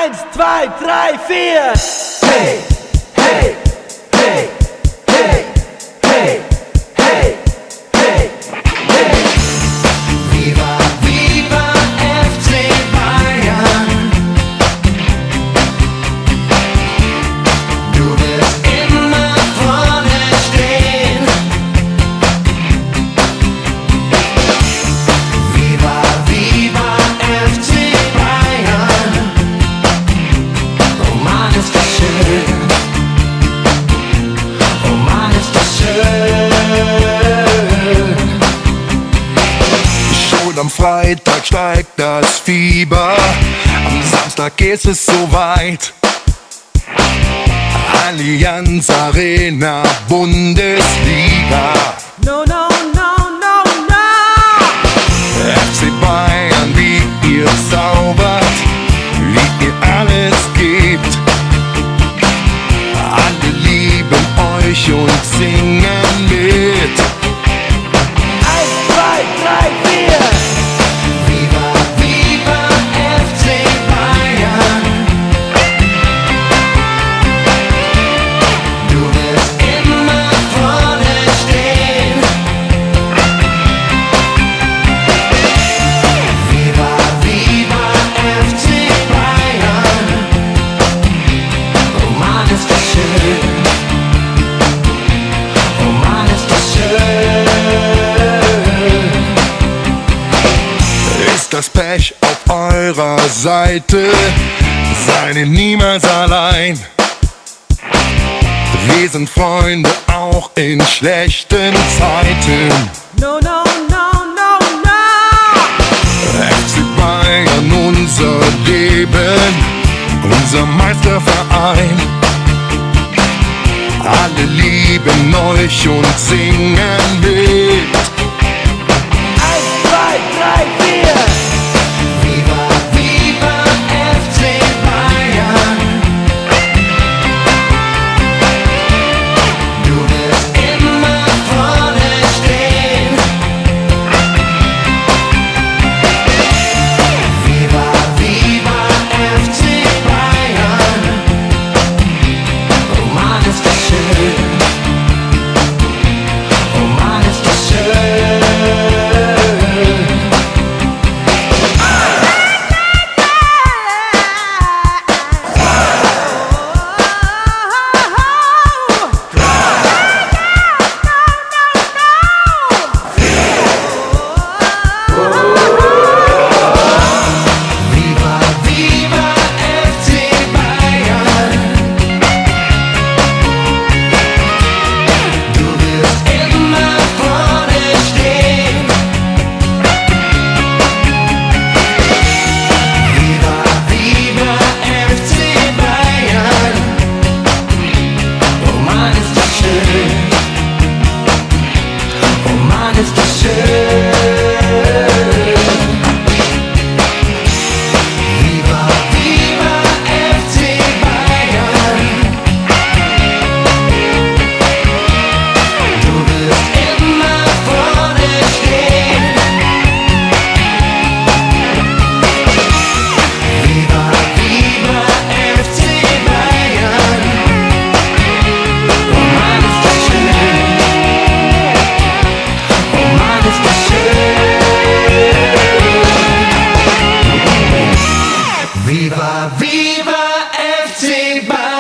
1, 2, 3, 4. Hey, hey, hey, hey, hey, hey, hey, hey. Viva, viva FC Bayern. Du wirst immer vorne stehen. Viva, viva FC Bayern. Oh Mann, ist das schön. Oh Mann, ist das schön. Schon am Freitag steigt das Fieber, am Samstag ist es soweit. Allianz Arena, Bundesliga. No, no, no, no, no. FC Bayern, wie ihr zaubert, wie ihr alles gebt. Alle lieben euch und singen mit. 1, 2, 3, 4. Viva, viva FC Bayern. Du wirst immer vorne stehen. Viva, viva FC Bayern. Oh Mann, ist das schön. Oh Mann, ist das schön. Ist das Pech auf eurer Seite, seid ihr niemals allein. Wir sind Freunde auch in schlechten Zeiten. No, no, no, no, no. FC Bayern, unser Leben, unser Meisterverein. Alle lieben euch und singen mit. 1, 2, 3, 4. Viva, viva FC Bayern. Du wirst immer vorne stehen. Viva, viva FC Bayern. Oh Mann, ist das schön. Oh Mann, ist das schön. Viva, viva FC Bayern. Du wirst immer vorne stehen. Viva, viva FC Bayern. Oh Mann, ist das schön. Oh Mann, ist das schön. Viva, viva FC Bayern. Du wirst immer vorne stehen. Viva, viva FC Bayern. Oh Mann, ist das schön. Oh Mann, ist das schön. Viva, viva FC Bayern.